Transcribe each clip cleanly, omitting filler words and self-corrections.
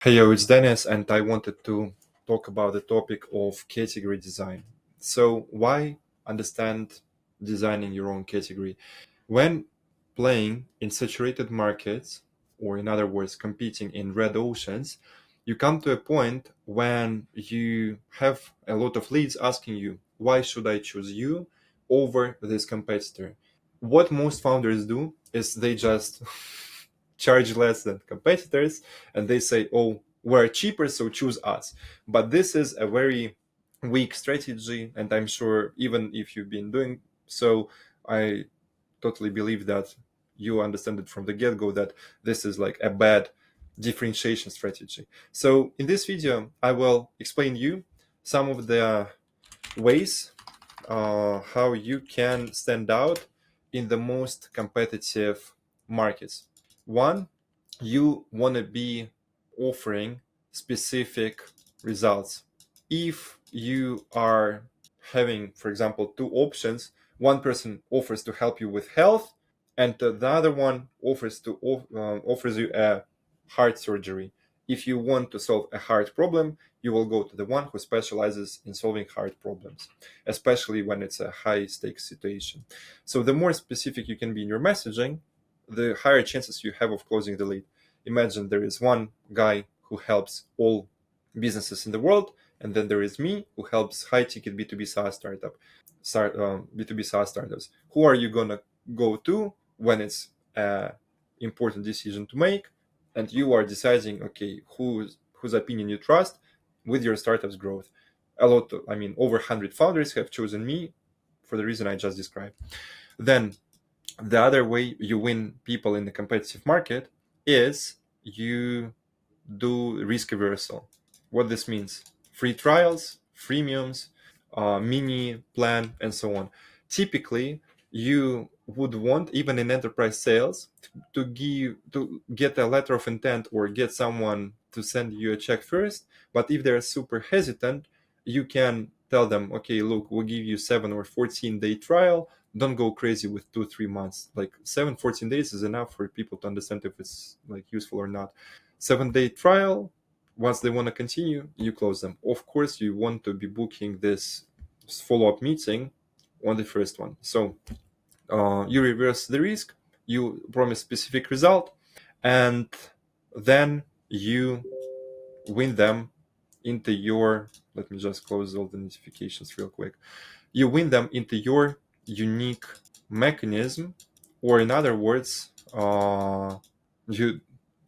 Hey yo, it's Denis, and I wanted to talk about the topic of category design. So, why understand designing your own category? When playing in saturated markets, or in other words, competing in red oceans, you come to a point when you have a lot of leads asking you, why should I choose you over this competitor? What most founders do is they just charge less than competitors and they say, oh, we're cheaper, so choose us. But this is a very weak strategy, and I'm sure even if you've been doing so, I totally believe that you understand it from the get-go that this is like a bad differentiation strategy. So in this video I will explain you some of the ways how you can stand out in the most competitive markets. One, you want to be offering specific results. If you are having, for example, two options, one person offers to help you with health, and the other one offers you a heart surgery. If you want to solve a heart problem, you will go to the one who specializes in solving heart problems, especially when it's a high stakes situation. So the more specific you can be in your messaging, the higher chances you have of closing the lead. Imagine there is one guy who helps all businesses in the world, and then there is me who helps high ticket B2B SaaS B2B SaaS startups. Who are you gonna go to when it's an important decision to make, and you are deciding, okay, whose opinion you trust with your startup's growth? Over 100 founders have chosen me for the reason I just described. Then the other way you win people in the competitive market is you do risk reversal. What this means: free trials, freemiums, mini plan, and so on. Typically, you would want, even in enterprise sales, to get a letter of intent or get someone to send you a check first. But if they're super hesitant, you can tell them, okay, look, we'll give you 7 or 14 day trial. Don't go crazy with 2 3 months. Like 7 14 days is enough for people to understand if it's like useful or not. 7 day trial. Once they want to continue, you close them. Of course, you want to be booking this follow-up meeting on the first one. So you reverse the risk, you promise specific result, and then you win them into your, let me just close all the notifications real quick. You win them into your unique mechanism, or in other words, you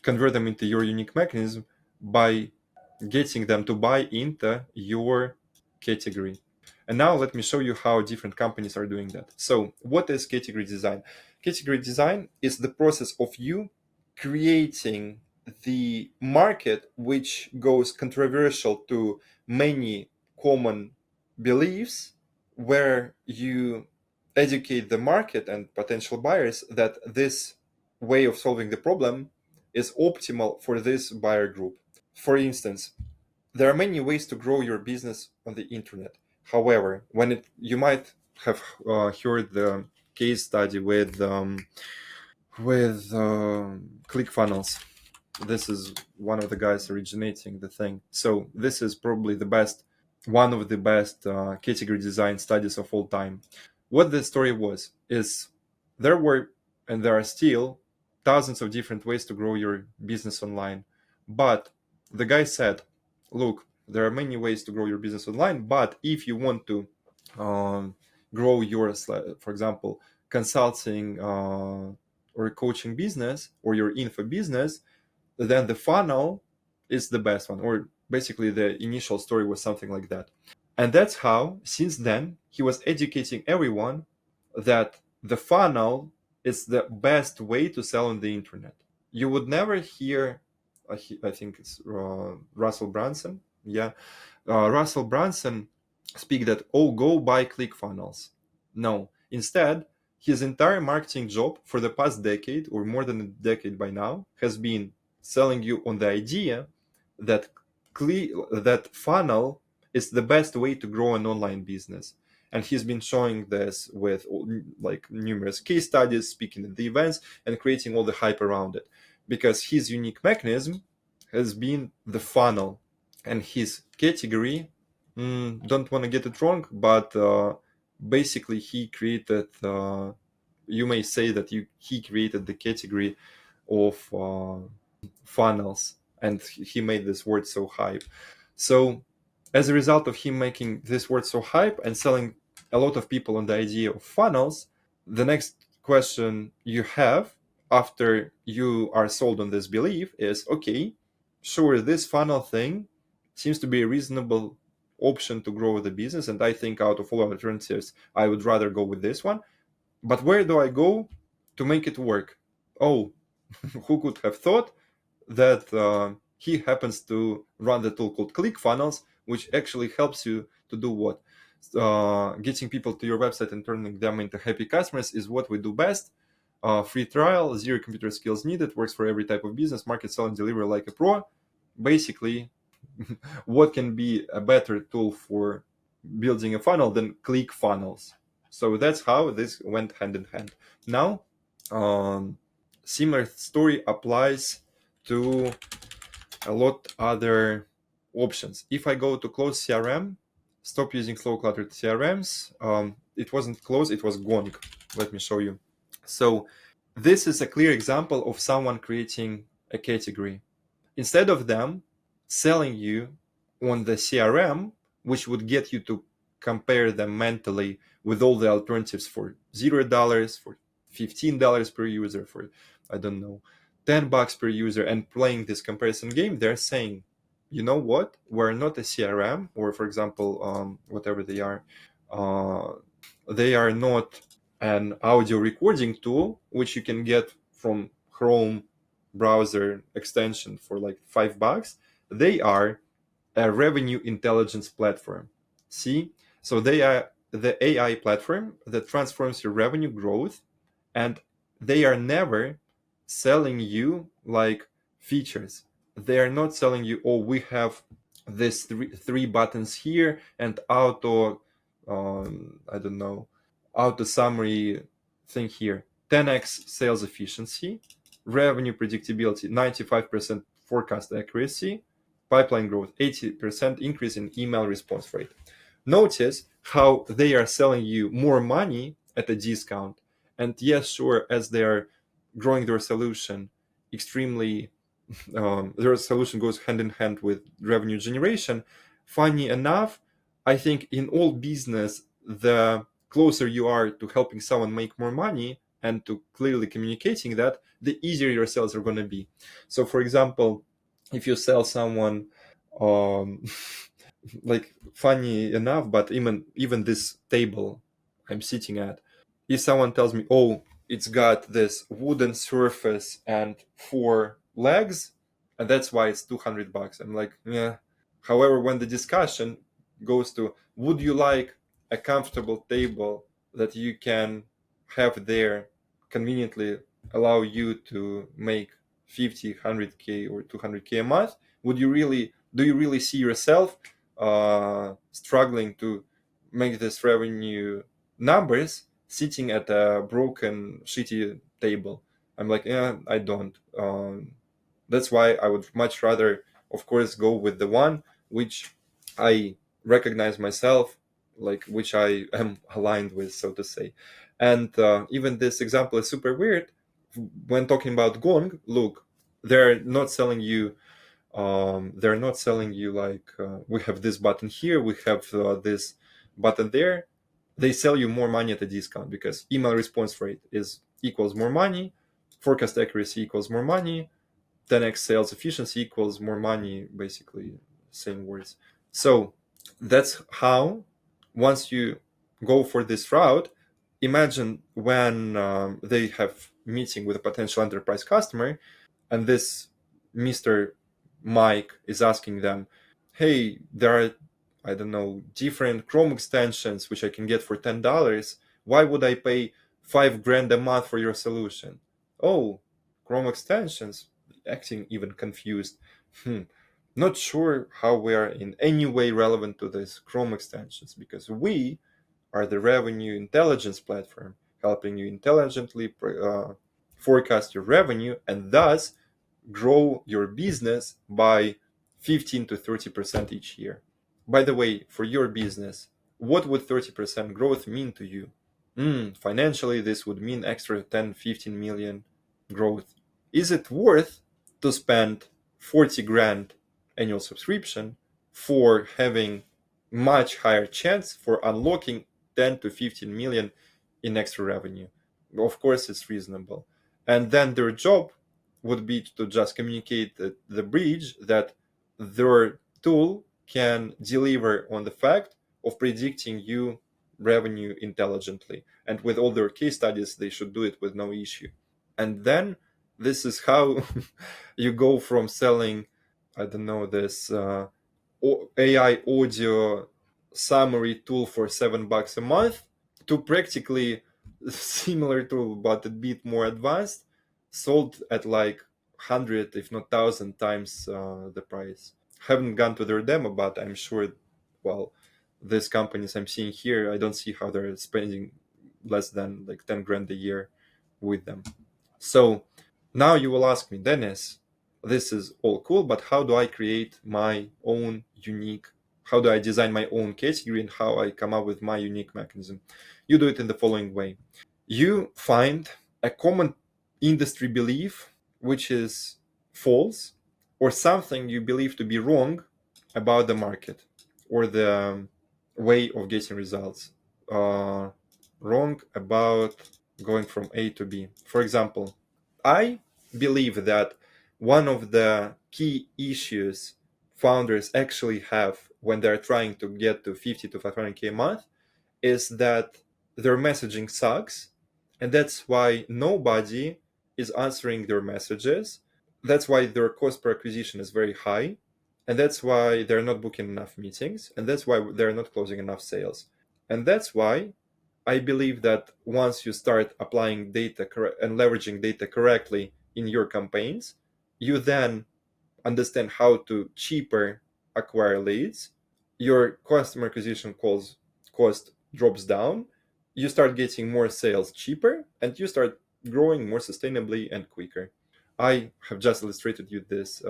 convert them into your unique mechanism by getting them to buy into your category. And now let me show you how different companies are doing that. So what is category design? Category design is the process of you creating the market which goes controversial to many common beliefs, where you educate the market and potential buyers that this way of solving the problem is optimal for this buyer group. For instance, there are many ways to grow your business on the internet. However, you might have heard the case study with Clickfunnels. This is one of the guys originating the thing. So this is probably one of the best category design studies of all time. What the story was is there were, and there are still, thousands of different ways to grow your business online. But the guy said, look, there are many ways to grow your business online, but if you want to grow your, for example, consulting or coaching business, or your info business, then the funnel is the best one. Or basically the initial story was something like that. And that's how, since then, he was educating everyone that the funnel is the best way to sell on the internet. You would never hear, I think it's Russell Brunson. Yeah. Russell Brunson speak that, oh, go buy ClickFunnels. No. Instead, his entire marketing job for the past decade, or more than a decade by now, has been selling you on the idea that that funnel is the best way to grow an online business. And he's been showing this with like numerous case studies, speaking at the events, and creating all the hype around it. Because his unique mechanism has been the funnel, and his category, don't want to get it wrong, but basically he created, you may say that he created the category of funnels, and he made this word so hype. So as a result of him making this word so hype and selling a lot of people on the idea of funnels, the next question you have after you are sold on this belief is, okay, sure, this funnel thing seems to be a reasonable option to grow the business, and I think out of all alternatives I would rather go with this one, but where do I go to make it work? Oh, who could have thought that he happens to run the tool called Clickfunnels, which actually helps you to do what? Getting people to your website and turning them into happy customers is what we do best. Free trial, zero computer skills needed, works for every type of business, market, sell, and deliver like a pro. Basically, what can be a better tool for building a funnel than Clickfunnels? So that's how this went hand in hand. Now, similar story applies to a lot other options. If I go to close CRM, stop using slow cluttered CRMs, it wasn't close, it was gone. Let me show you. So this is a clear example of someone creating a category. Instead of them selling you on the CRM, which would get you to compare them mentally with all the alternatives for $0, for $15 per user, for, I don't know, $10 per user, and playing this comparison game, they're saying, you know what, we're not a CRM, or for example, whatever they are not an audio recording tool, which you can get from Chrome browser extension for like $5. They are a revenue intelligence platform. See? So they are the AI platform that transforms your revenue growth, and they are never selling you like features. They are not selling you, oh, we have this three buttons here and auto, I don't know, auto summary thing here. 10x sales efficiency, revenue predictability, 95% forecast accuracy, pipeline growth, 80% increase in email response rate. Notice how they are selling you more money at a discount. And yes, sure, as they are growing their solution extremely, their solution goes hand in hand with revenue generation. Funny enough, I think in all business, the closer you are to helping someone make more money and to clearly communicating that, the easier your sales are going to be. So for example, if you sell someone, um, like funny enough, but even this table I'm sitting at, if someone tells me, oh, it's got this wooden surface and four legs, and that's why it's $200, I'm like, yeah. However, when the discussion goes to, would you like a comfortable table that you can have there conveniently allow you to make 50, 100K or 200K a month, do you really see yourself struggling to make this revenue numbers sitting at a broken shitty table? I'm like, yeah, I don't. That's why I would much rather, of course, go with the one which I recognize myself, like which I am aligned with, so to say. And even this example is super weird when talking about Gong. Look, they're not selling you like, we have this button here, we have this button there. They sell you more money at a discount because email response rate is equals more money, forecast accuracy equals more money, 10x sales efficiency equals more money, basically same words. So that's how, once you go for this route, imagine when they have meeting with a potential enterprise customer, and this Mr. Mike is asking them, hey, there are, I don't know, different Chrome extensions which I can get for $10. Why would I pay $5,000 a month for your solution? Oh, Chrome extensions, acting even confused. Not sure how we are in any way relevant to these Chrome extensions, because we are the revenue intelligence platform, helping you intelligently forecast your revenue and thus grow your business by 15 to 30% each year. By the way, for your business, what would 30% growth mean to you? Financially, this would mean extra 10, 15 million growth. Is it worth to spend 40 grand annual subscription for having much higher chance for unlocking 10 to 15 million in extra revenue? Of course, it's reasonable. And then their job would be to just communicate the bridge that their tool can deliver on the fact of predicting you revenue intelligently. And with all their case studies, they should do it with no issue. And then this is how you go from selling, I don't know, this AI audio summary tool for $7 a month to practically similar tool but a bit more advanced, sold at like 100 if not 1,000 times the price. Haven't gone to their demo, but I'm sure, well, these companies I'm seeing here, I don't see how they're spending less than like 10 grand a year with them. So now you will ask me, Dennis, this is all cool, but how do I create my own unique, how do I design my own category and how I come up with my unique mechanism? You do it in the following way. You find a common industry belief, which is false, or something you believe to be wrong about the market or the way of getting results. Wrong about going from A to B. For example, I believe that one of the key issues founders actually have when they're trying to get to 50 to 500K a month is that their messaging sucks. And that's why nobody is answering their messages. That's why their cost per acquisition is very high. And that's why they're not booking enough meetings. And that's why they're not closing enough sales. And that's why I believe that once you start applying data and leveraging data correctly in your campaigns, you then understand how to cheaper acquire leads. Your customer acquisition cost drops down. You start getting more sales cheaper, and you start growing more sustainably and quicker. I have just illustrated you this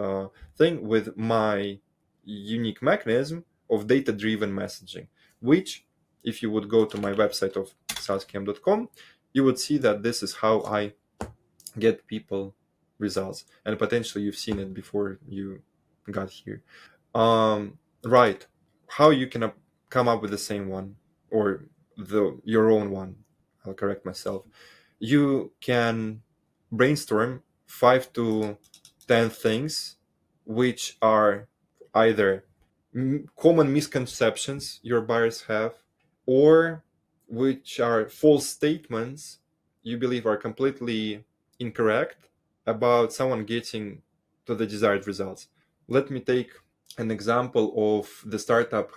thing with my unique mechanism of data-driven messaging, which if you would go to my website of saascam.com, you would see that this is how I get people results. And potentially you've seen it before you got here. Right. How you can come up with the same one or your own one. I'll correct myself. You can brainstorm 5 to 10 things which are either common misconceptions your buyers have or which are false statements you believe are completely incorrect about someone getting to the desired results. Let me take an example of the startup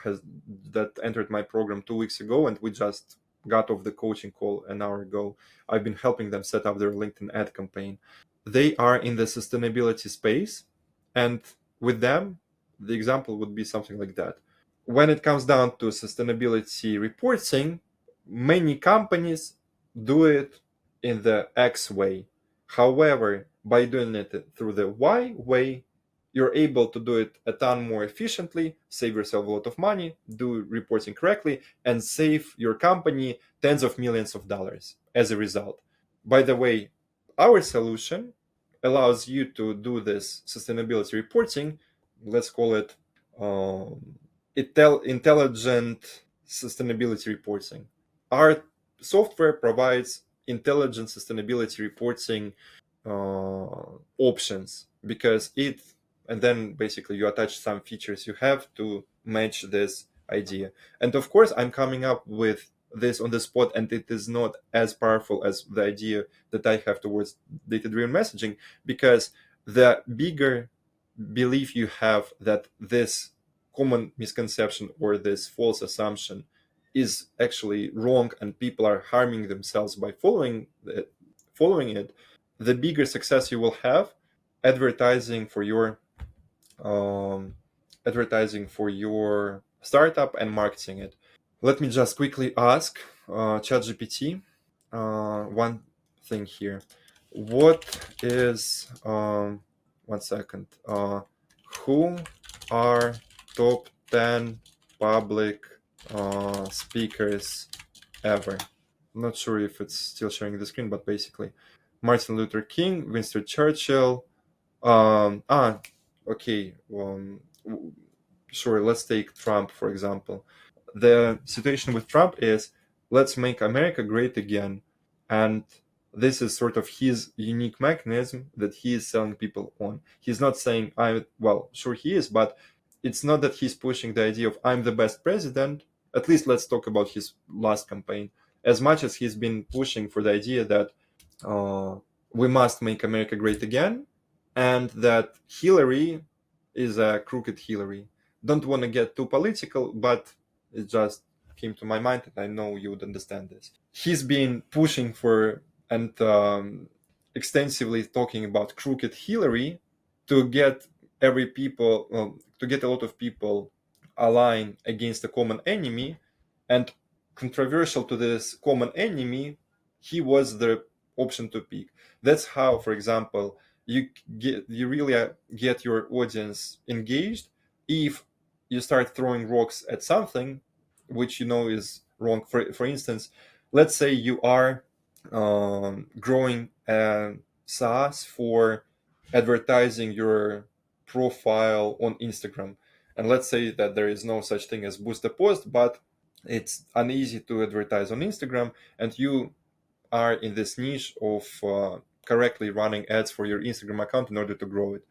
that entered my program 2 weeks ago, and we just got off the coaching call an hour ago. I've been helping them set up their LinkedIn ad campaign. They are in the sustainability space, and with them, the example would be something like that. When it comes down to sustainability reporting, many companies do it in the X way. However, by doing it through the Y way, you're able to do it a ton more efficiently, save yourself a lot of money, do reporting correctly, and save your company tens of millions of dollars as a result. By the way, our solution allows you to do this sustainability reporting, let's call it intelligent sustainability reporting. Our software provides intelligent sustainability reporting options because and then basically you attach some features you have to match this idea. And of course, I'm coming up with this on the spot, and it is not as powerful as the idea that I have towards data-driven messaging, because the bigger belief you have that this common misconception or this false assumption is actually wrong and people are harming themselves by following it, the bigger success you will have advertising for your startup and marketing it. Let me just quickly ask ChatGPT one thing here. What is one second. Who are top 10 public speakers ever? I'm not sure if it's still showing the screen, but basically Martin Luther King, Winston Churchill. Okay. Sure, let's take Trump, for example. The situation with Trump is, let's make America great again. And this is sort of his unique mechanism that he is selling people on. He's not saying, well, sure he is, but it's not that he's pushing the idea of I'm the best president. At least let's talk about his last campaign. As much as he's been pushing for the idea that uh, we must make America great again, and that Hillary is a crooked Hillary. Don't want to get too political, but it just came to my mind, and I know you would understand this. He's been pushing for and extensively talking about crooked Hillary to get to get a lot of people aligned against a common enemy, and controversial to this common enemy, he was the option to pick. That's how, for example, you really get your audience engaged if you start throwing rocks at something which you know is wrong. For instance, let's say you are growing a SaaS for advertising your profile on Instagram, and let's say that there is no such thing as boost a post, but it's uneasy to advertise on Instagram, and you are in this niche of correctly running ads for your Instagram account in order to grow it.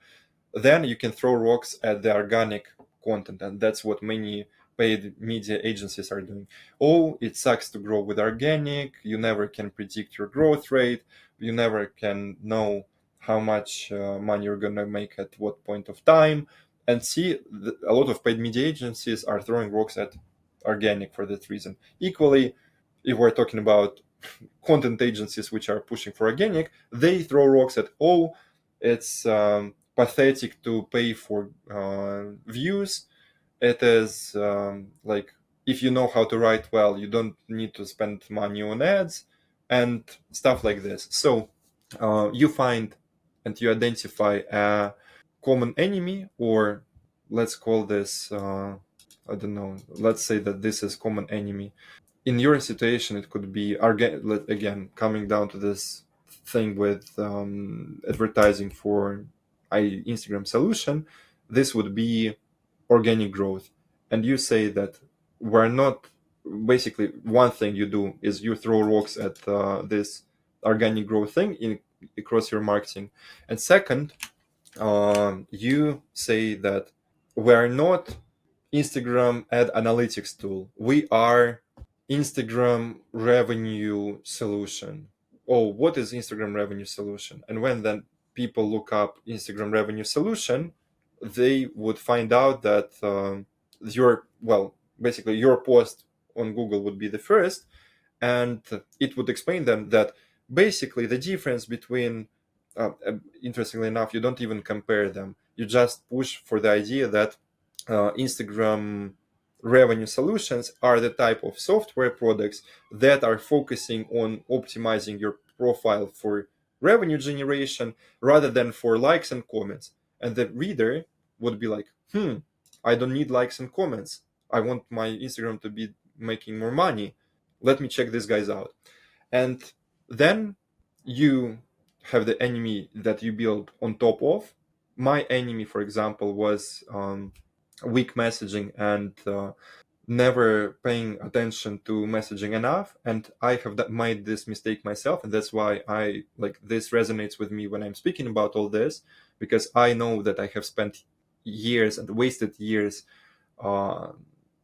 Then you can throw rocks at the organic content, and that's what many paid media agencies are doing. Oh, it sucks to grow with organic. You never can predict your growth rate. You never can know how much money you're going to make at what point of time. And see, a lot of paid media agencies are throwing rocks at organic for that reason. Equally, if we're talking about content agencies which are pushing for organic, they throw rocks at, oh, it's pathetic to pay for views. It is like, if you know how to write well, you don't need to spend money on ads and stuff like this. So you find and you identify a common enemy, or let's call this, I don't know, let's say that this is common enemy. In your situation, it could be, again, coming down to this thing with advertising for Instagram solution, this would be organic growth. And you say that we're not, basically one thing you do is you throw rocks at this organic growth thing across your marketing. And second, you say that we're not Instagram ad analytics tool. We are Instagram revenue solution. Oh, what is Instagram revenue solution? And when then people look up Instagram revenue solution, they would find out that basically your post on Google would be the first, and it would explain them that basically the difference between, interestingly enough, you don't even compare them. You just push for the idea that Instagram revenue solutions are the type of software products that are focusing on optimizing your profile for revenue generation rather than for likes and comments. And the reader would be like, I don't need likes and comments. I want my Instagram to be making more money. Let me check these guys out. And then you have the enemy that you build on top of. My enemy, for example, was weak messaging and never paying attention to messaging enough. And I have made this mistake myself, and that's why I like this resonates with me when I'm speaking about all this, because I know that I have spent years and wasted years uh,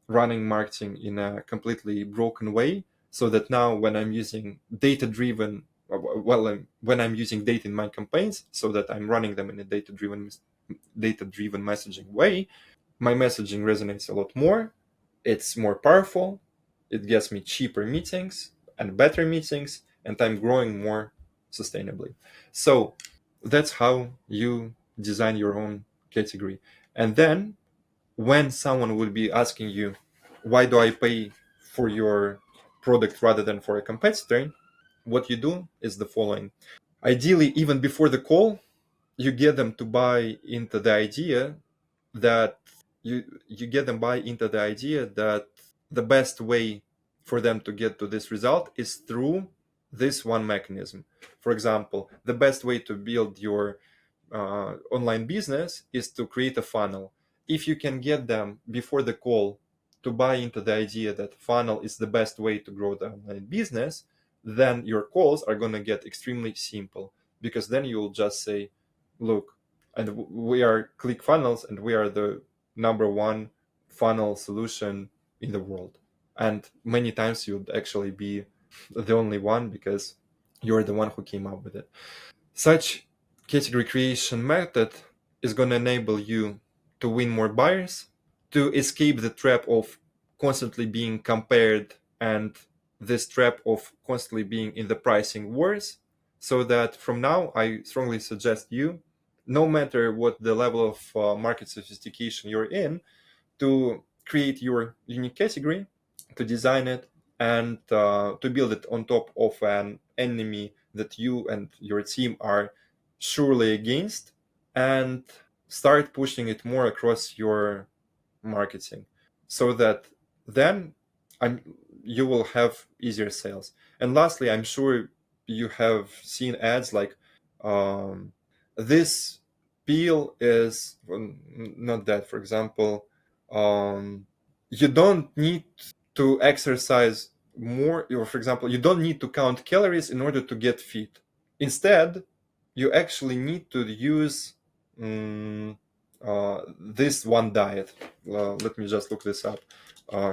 running marketing in a completely broken way, so that now when I'm using data driven, when I'm using data in my campaigns, so that I'm running them in a data driven messaging way, my messaging resonates a lot more. It's more powerful. It gets me cheaper meetings and better meetings, and I'm growing more sustainably. So that's how you design your own category. And then when someone will be asking you, why do I pay for your product rather than for a competitor? What you do is the following. Ideally, even before the call, you get them to buy into the idea that you get them buy into the idea that the best way for them to get to this result is through this one mechanism. For example, the best way to build your online business is to create a funnel. If you can get them before the call to buy into the idea that funnel is the best way to grow the online business, then your calls are going to get extremely simple, because then you'll just say, look, and we are Clickfunnels, and we are the number one funnel solution in the world. And many times you'd actually be the only one, because you're the one who came up with it. Such category creation method is going to enable you to win more buyers, to escape the trap of constantly being compared, and this trap of constantly being in the pricing wars. So that from now, I strongly suggest you, no matter what the level of market sophistication you're in, to create your unique category, to design it, and to build it on top of an enemy that you and your team are surely against, and start pushing it more across your marketing, so that then I'm you will have easier sales. And lastly, I'm sure you have seen ads like, um, this peel is, well, not that, for example, um, you don't need to exercise more, or for example, you don't need to count calories in order to get fit. Instead, you actually need to use this one diet. Let me just look this up. Uh,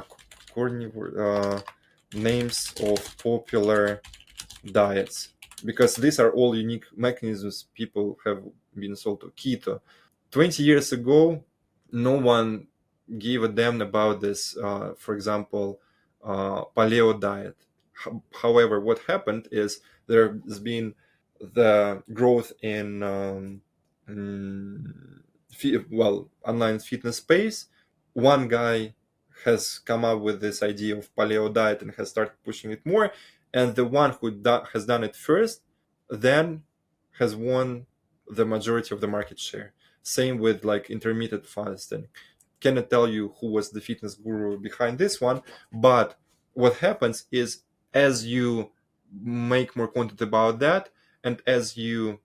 Names of popular diets, because these are all unique mechanisms people have been sold to. Keto. 20 years ago, no one gave a damn about this, for example, paleo diet. However, what happened is there's been the growth in online fitness space. One guy has come up with this idea of paleo diet and has started pushing it more, and the one who has done it first then has won the majority of the market share. Same with like intermittent fasting. Cannot tell you who was the fitness guru behind this one, but what happens is, as you make more content about that, and as you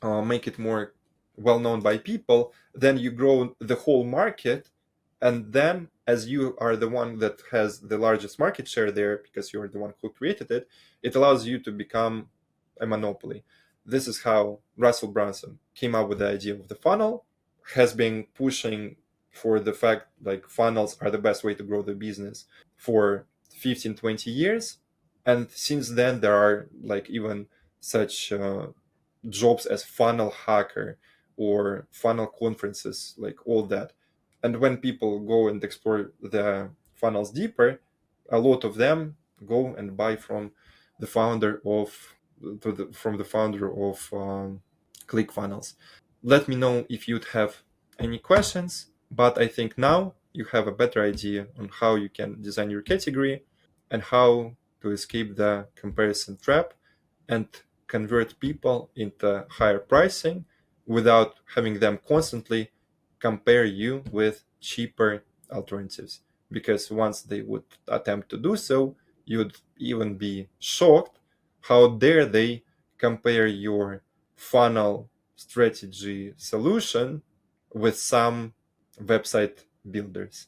make it more well known by people, then you grow the whole market. And then, as you are the one that has the largest market share there, because you're the one who created it, it allows you to become a monopoly. This is how Russell Brunson came up with the idea of the funnel, has been pushing for the fact like funnels are the best way to grow the business for 15, 20 years. And since then, there are like even such jobs as funnel hacker or funnel conferences, like all that. And when people go and explore the funnels deeper, a lot of them go and buy from the founder of from the founder of ClickFunnels. Let me know if you'd have any questions, but I think now you have a better idea on how you can design your category and how to escape the comparison trap and convert people into higher pricing without having them constantly compare you with cheaper alternatives. Because once they would attempt to do so, you'd even be shocked how dare they compare your funnel strategy solution with some website builders.